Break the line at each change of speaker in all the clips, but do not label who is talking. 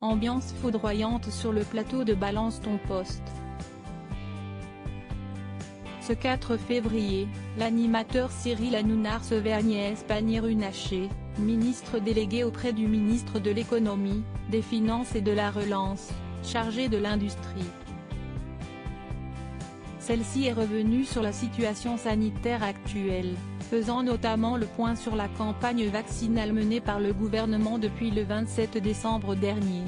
Ambiance foudroyante sur le plateau de Balance ton poste. Ce 4 février, l'animateur Cyril Hanouna recevait Agnès Pannier-Runacher, ministre déléguée auprès du ministre de l'Économie, des Finances et de la Relance, chargé de l'Industrie. Celle-ci est revenue sur la situation sanitaire actuelle, faisant notamment le point sur la campagne vaccinale menée par le gouvernement depuis le 27 décembre dernier.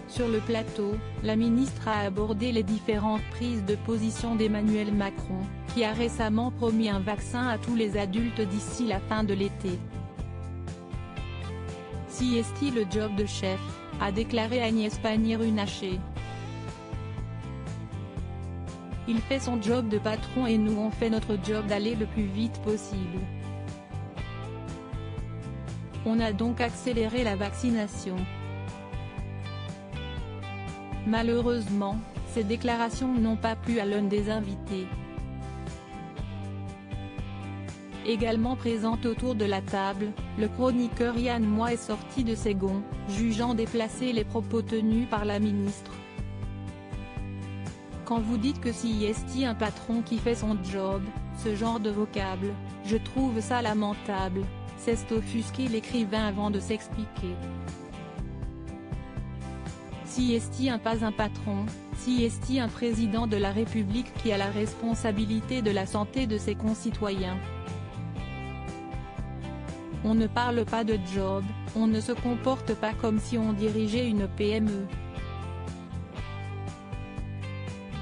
Sur le plateau, la ministre a abordé les différentes prises de position d'Emmanuel Macron, qui a récemment promis un vaccin à tous les adultes d'ici la fin de l'été. Si est-il le job de chef, a déclaré Agnès Pannier-Runacher. Il fait son job de patron et nous on fait notre job d'aller le plus vite possible. On a donc accéléré la vaccination. Malheureusement, ces déclarations n'ont pas plu à l'un des invités. Également présent autour de la table, le chroniqueur Yann Moix est sorti de ses gonds, jugeant déplacés les propos tenus par la ministre. Quand vous dites que si est un patron qui fait son job, ce genre de vocable, je trouve ça lamentable, s'est offusqué l'écrivain avant de s'expliquer. Si est pas un patron, si est un président de la République qui a la responsabilité de la santé de ses concitoyens. On ne parle pas de job, on ne se comporte pas comme si on dirigeait une PME.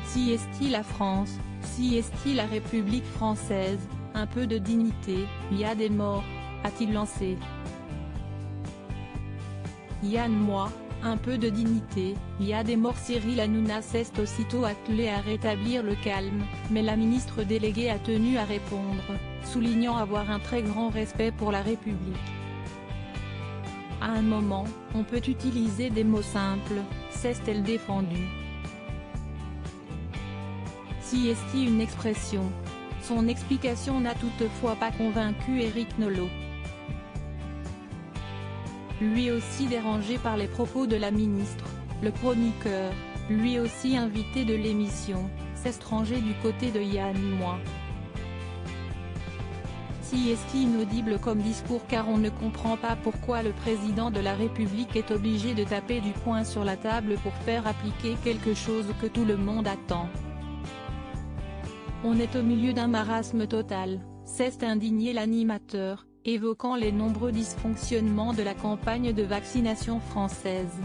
Si est la France, si est la République française, un peu de dignité, il y a des morts, a-t-il lancé. Yann Moix, un peu de dignité, il y a des morts. Cyril Hanouna s'est aussitôt attelé à rétablir le calme, mais la ministre déléguée a tenu à répondre, soulignant avoir un très grand respect pour la République. À un moment, on peut utiliser des mots simples, s'est-elle défendue. Si est une expression. Son explication n'a toutefois pas convaincu Éric Nolot. Lui aussi dérangé par les propos de la ministre, le chroniqueur, lui aussi invité de l'émission, s'est rangé du côté de Yann Moix. Si est inaudible comme discours car on ne comprend pas pourquoi le président de la République est obligé de taper du poing sur la table pour faire appliquer quelque chose que tout le monde attend. On est au milieu d'un marasme total, s'est indigné l'animateur, évoquant les nombreux dysfonctionnements de la campagne de vaccination française.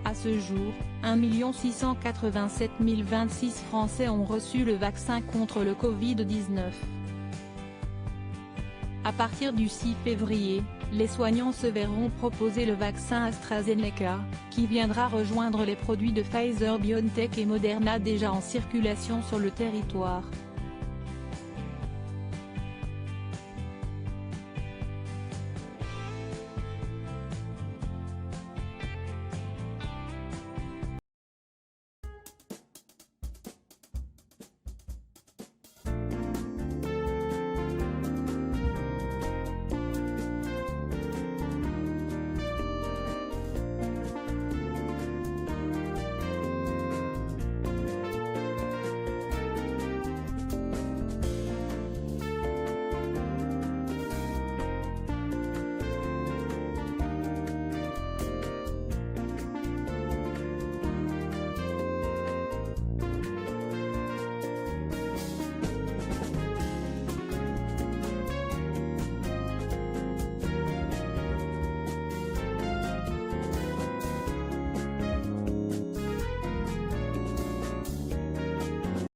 À ce jour, 1 687 026 Français ont reçu le vaccin contre le Covid-19. À partir du 6 février, les soignants se verront proposer le vaccin AstraZeneca, qui viendra rejoindre les produits de Pfizer-BioNTech et Moderna déjà en circulation sur le territoire.